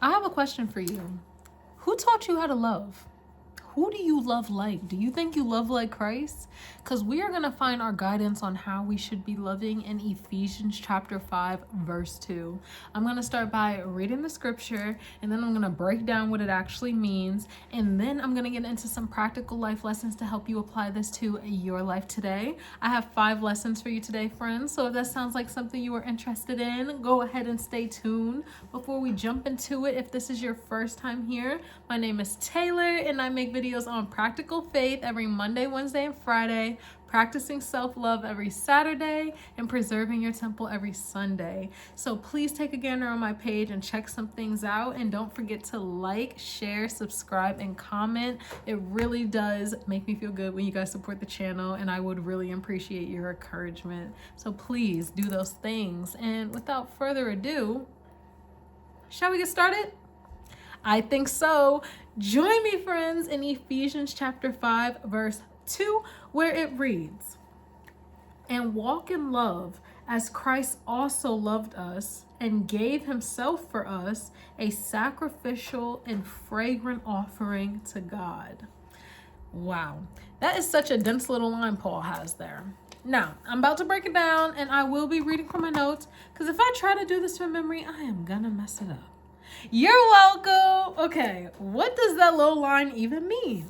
I have a question for you. Who taught you how to love? Who do you love like? Do you think you love like Christ? Because we are going to find our guidance on how we should be loving in Ephesians chapter 5, verse 2. I'm going to start by reading the scripture, and then I'm going to break down what it actually means, and then I'm going to get into some practical life lessons to help you apply this to your life today. I have 5 lessons for you today, friends, so if that sounds like something you are interested in, go ahead and stay tuned. Before we jump into it, if this is your first time here, my name is Taylor, and I make videos on practical faith every Monday, Wednesday, and Friday, practicing self-love every Saturday, and preserving your temple every Sunday. So please take a gander on my page and check some things out, and don't forget to like, share, subscribe, and comment. It really does make me feel good when you guys support the channel, and I would really appreciate your encouragement. So please do those things. And without further ado, shall we get started? I think so. Join me, friends, in Ephesians chapter 5, verse 2, where it reads, "And walk in love as Christ also loved us and gave himself for us, a sacrificial and fragrant offering to God." Wow, that is such a dense little line Paul has there. Now, I'm about to break it down, and I will be reading from my notes, because if I try to do this from memory, I am gonna mess it up. You're welcome. Okay, what does that little line even mean?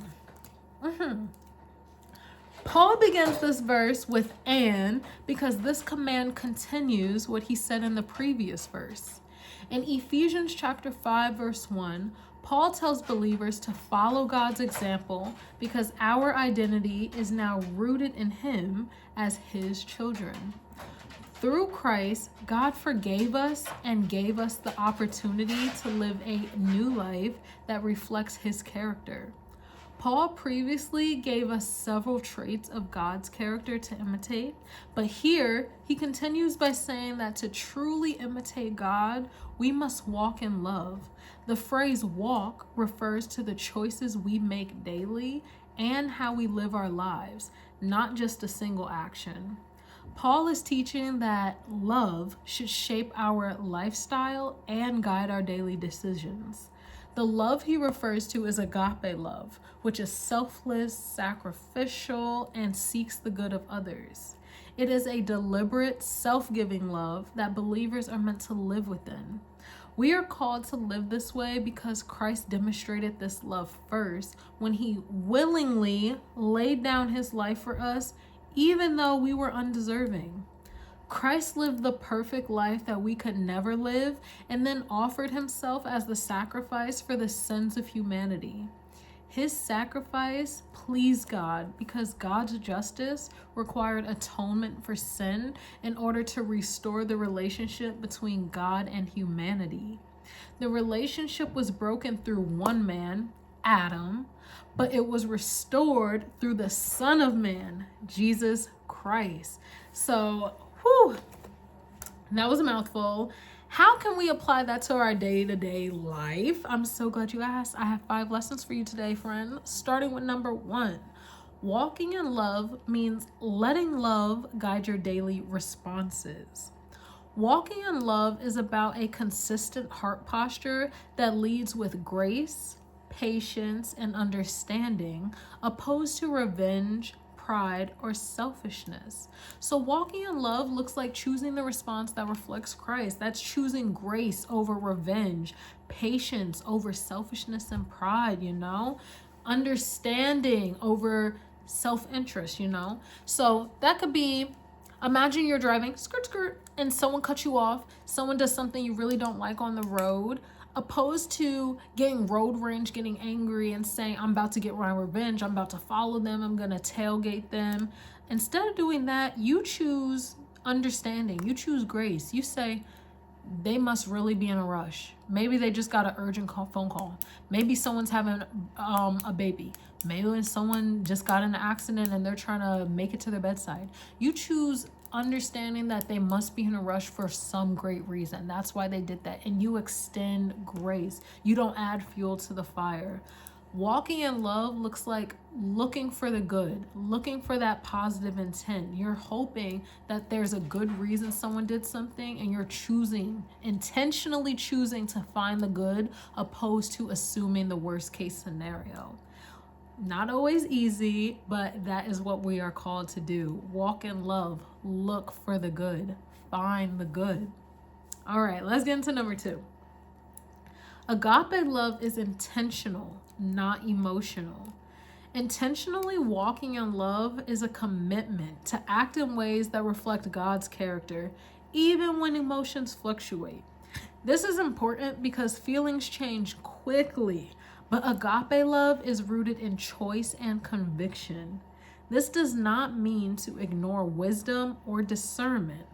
Paul begins this verse with "and" because this command continues what he said in the previous verse. In Ephesians chapter 5, verse 1, Paul tells believers to follow God's example because our identity is now rooted in him as his children. Through Christ, God forgave us and gave us the opportunity to live a new life that reflects his character. Paul previously gave us several traits of God's character to imitate, but here he continues by saying that to truly imitate God, we must walk in love. The phrase walk refers to the choices we make daily and how we live our lives, not just a single action. Paul is teaching that love should shape our lifestyle and guide our daily decisions. The love he refers to is agape love, which is selfless, sacrificial, and seeks the good of others. It is a deliberate, self-giving love that believers are meant to live within. We are called to live this way because Christ demonstrated this love first when he willingly laid down his life for us, even though we were undeserving. Christ lived the perfect life that we could never live and then offered himself as the sacrifice for the sins of humanity. His sacrifice pleased God because God's justice required atonement for sin in order to restore the relationship between God and humanity. The relationship was broken through one man, Adam, but it was restored through the Son of Man, Jesus Christ. So, that was a mouthful. How can we apply that to our day-to-day life? I'm so glad you asked. I have 5 lessons for you today, friend. Starting with number 1. Walking in love means letting love guide your daily responses. Walking in love is about a consistent heart posture that leads with grace, patience, and understanding, opposed to revenge, pride, or selfishness. So walking in love looks like choosing the response that reflects Christ. That's choosing grace over revenge, patience over selfishness and pride, understanding over self-interest, So that could be, imagine you're driving, skirt, skirt, and someone cuts you off. Someone does something you really don't like on the road. Opposed to getting road rage, getting angry, and saying, I'm about to get my revenge, I'm about to follow them, I'm going to tailgate them. Instead of doing that, you choose understanding. You choose grace. You say, they must really be in a rush. Maybe they just got an urgent phone call. Maybe someone's having a baby. Maybe someone just got in an accident and they're trying to make it to their bedside. You choose understanding that they must be in a rush for some great reason. That's why they did that. And you extend grace. You don't add fuel to the fire. Walking in love looks like looking for the good, looking for that positive intent. You're hoping that there's a good reason someone did something, and you're intentionally choosing to find the good opposed to assuming the worst case scenario. Not always easy, but that is what we are called to do. Walk in love, look for the good, find the good. All right, let's get into number 2. Agape love is intentional, not emotional. Intentionally walking in love is a commitment to act in ways that reflect God's character, even when emotions fluctuate. This is important because feelings change quickly, but agape love is rooted in choice and conviction. This does not mean to ignore wisdom or discernment.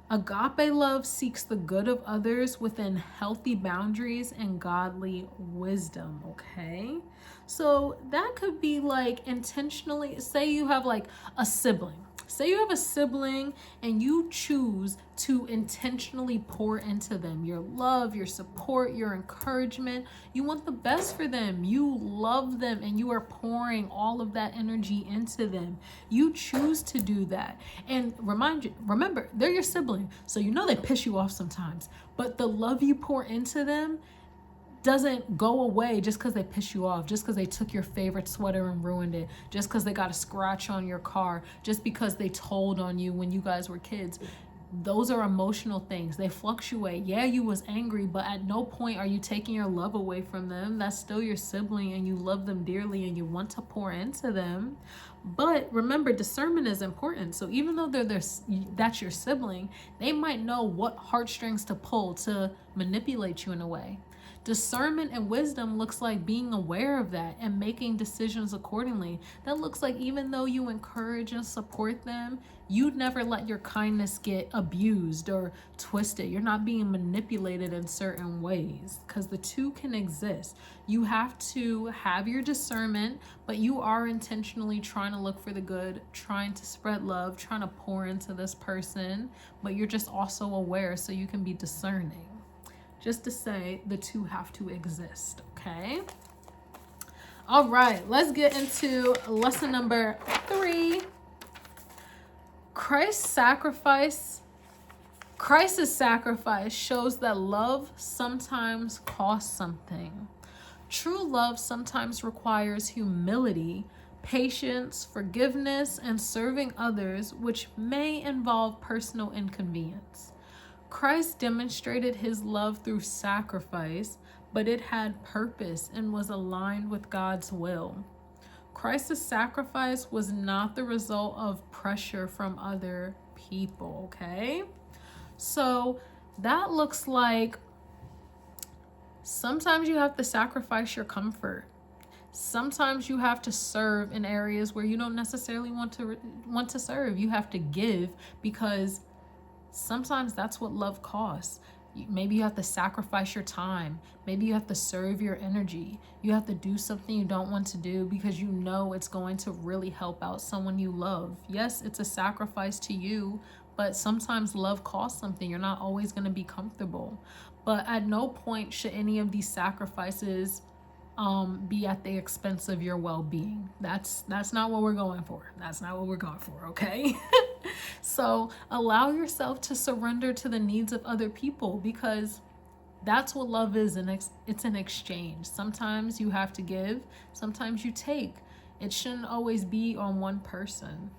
Agape love seeks the good of others within healthy boundaries and godly wisdom, okay? So that could be like intentionally, say you have like a sibling. Say you have a sibling and you choose to intentionally pour into them your love, your support, your encouragement. You want the best for them. You love them and you are pouring all of that energy into them. You choose to do that. And remember, they're your sibling. So you know they piss you off sometimes. But the love you pour into them doesn't go away just because they piss you off, just because they took your favorite sweater and ruined it, just because they got a scratch on your car, just because they told on you when you guys were kids. Those are emotional things. They fluctuate. Yeah, you was angry, but at no point are you taking your love away from them. That's still your sibling and you love them dearly and you want to pour into them. But remember, discernment is important. So even though that's your sibling, they might know what heartstrings to pull to manipulate you in a way. Discernment and wisdom looks like being aware of that and making decisions accordingly. That looks like even though you encourage and support them, you'd never let your kindness get abused or twisted. You're not being manipulated in certain ways, because the two can exist. You have to have your discernment, but you are intentionally trying to look for the good, trying to spread love, trying to pour into this person, but you're just also aware so you can be discerning. Just to say the two have to exist, okay? All right, let's get into lesson number 3. Christ's sacrifice shows that love sometimes costs something. True love sometimes requires humility, patience, forgiveness, and serving others, which may involve personal inconvenience. Christ demonstrated his love through sacrifice, but it had purpose and was aligned with God's will. Christ's sacrifice was not the result of pressure from other people, okay? So that looks like sometimes you have to sacrifice your comfort. Sometimes you have to serve in areas where you don't necessarily want to serve. You have to give because sometimes that's what love costs. Maybe you have to sacrifice your time. Maybe you have to serve your energy. You have to do something you don't want to do because you know it's going to really help out someone you love. Yes, it's a sacrifice to you, but sometimes love costs something. You're not always going to be comfortable. But at no point should any of these sacrifices be at the expense of your well-being. That's not what we're going for. That's not what we're going for, okay? So allow yourself to surrender to the needs of other people, because that's what love is, and it's an exchange. Sometimes you have to give, sometimes you take. It shouldn't always be on one person.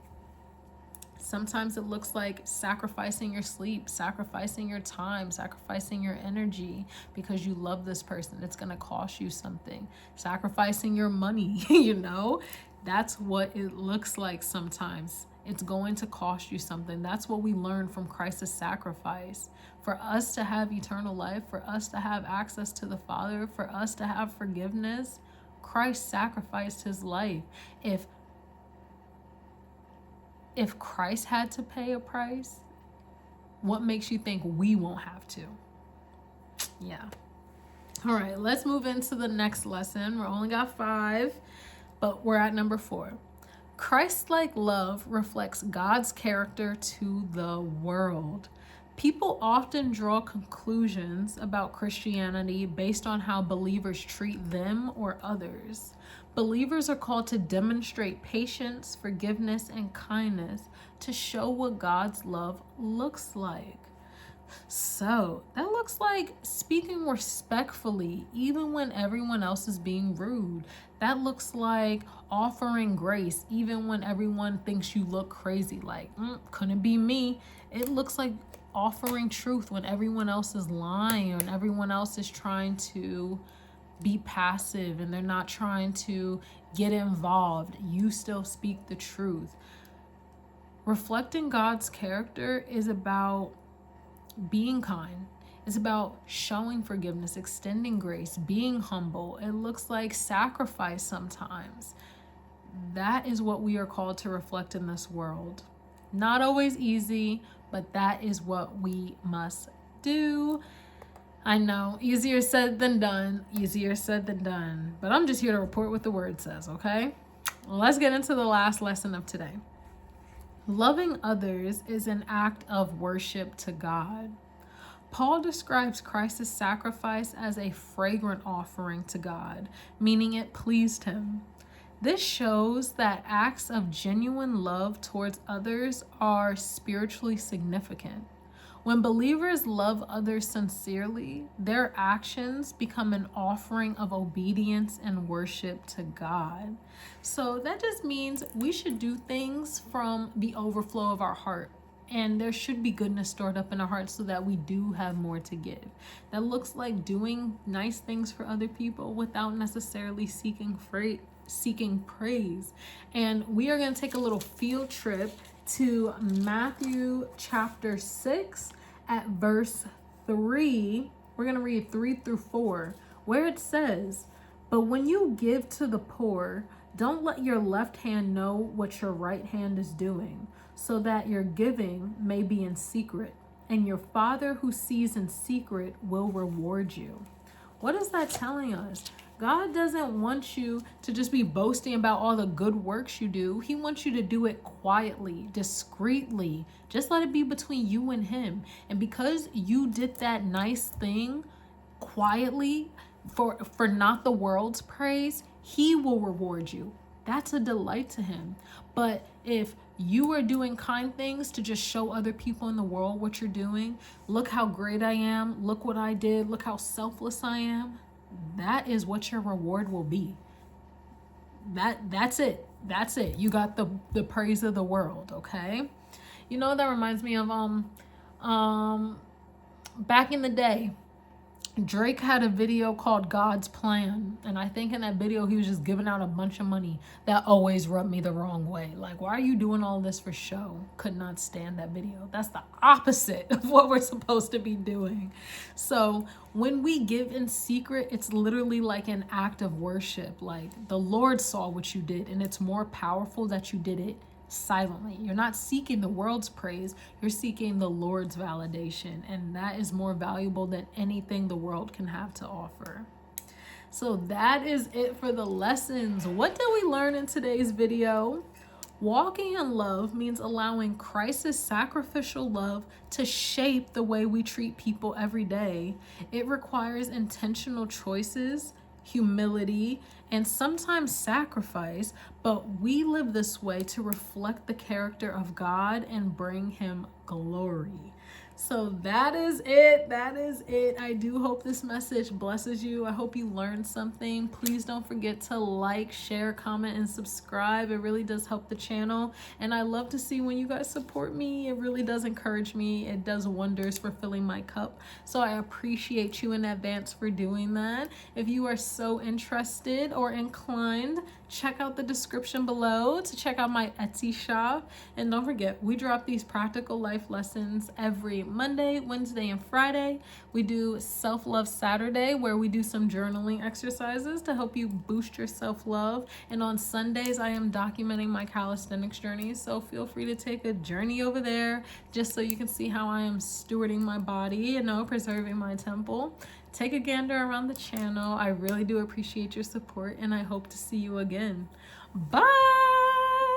Sometimes it looks like sacrificing your sleep, sacrificing your time, sacrificing your energy because you love this person. It's going to cost you something. Sacrificing your money, that's what it looks like sometimes. It's going to cost you something. That's what we learned from Christ's sacrifice. For us to have eternal life, for us to have access to the Father, for us to have forgiveness, Christ sacrificed his life. If Christ had to pay a price, what makes you think we won't have to? Yeah. All right, let's move into the next lesson. We only got 5, but we're at number 4. Christ-like love reflects God's character to the world. People often draw conclusions about Christianity based on how believers treat them or others. Believers are called to demonstrate patience, forgiveness, and kindness to show what God's love looks like. So that looks like speaking respectfully, even when everyone else is being rude. That looks like offering grace, even when everyone thinks you look crazy, like, couldn't be me. It looks like offering truth when everyone else is lying and everyone else is trying to be passive and they're not trying to get involved. You still speak the truth. Reflecting God's character is about being kind. It's about showing forgiveness, extending grace, being humble. It looks like sacrifice sometimes. That is what we are called to reflect in this world. Not always easy, but that is what we must do. I know, easier said than done, but I'm just here to report what the word says, okay? Well, let's get into the last lesson of today. Loving others is an act of worship to God. Paul describes Christ's sacrifice as a fragrant offering to God, meaning it pleased him. This shows that acts of genuine love towards others are spiritually significant. When believers love others sincerely, their actions become an offering of obedience and worship to God. So that just means we should do things from the overflow of our heart. And there should be goodness stored up in our hearts so that we do have more to give. That looks like doing nice things for other people without necessarily seeking praise. And we are going to take a little field trip to Matthew chapter 6 at verse 3. We're going to read 3 through 4, where it says, "But when you give to the poor, don't let your left hand know what your right hand is doing, so that your giving may be in secret, and your Father who sees in secret will reward you." What is that telling us? God doesn't want you to just be boasting about all the good works you do. He wants you to do it quietly, discreetly. Just let it be between you and him. And because you did that nice thing quietly for not the world's praise, he will reward you. That's a delight to him. But if you are doing kind things to just show other people in the world what you're doing, look how great I am, look what I did, look how selfless I am, that is what your reward will be. That's it. You got the praise of the world, okay? You know, that reminds me of back in the day, Drake had a video called God's Plan, and I think in that video he was just giving out a bunch of money. That always rubbed me the wrong way. Like, why are you doing all this for show? Could not stand that video. That's the opposite of what we're supposed to be doing. So when we give in secret, it's literally like an act of worship. Like, the Lord saw what you did, and it's more powerful that you did it silently. You're not seeking the world's praise, you're seeking the Lord's validation, and that is more valuable than anything the world can have to offer. So that is it for the lessons. What did we learn in today's video? Walking in love means allowing Christ's sacrificial love to shape the way we treat people every day. It requires intentional choices, humility, and sometimes sacrifice, but we live this way to reflect the character of God and bring him glory. So that is it. I do hope this message blesses you. I hope you learned something. Please don't forget to like, share, comment, and subscribe. It really does help the channel. And I love to see when you guys support me. It really does encourage me. It does wonders for filling my cup. So I appreciate you in advance for doing that. If you are so interested or inclined, check out the description below to check out my Etsy shop. And don't forget, we drop these practical life lessons every Monday, Wednesday, and Friday. We do Self-Love Saturday, where we do some journaling exercises to help you boost your self-love. And on Sundays, I am documenting my calisthenics journey. So feel free to take a journey over there just so you can see how I am stewarding my body, preserving my temple. Take a gander around the channel. I really do appreciate your support, and I hope to see you again. Bye!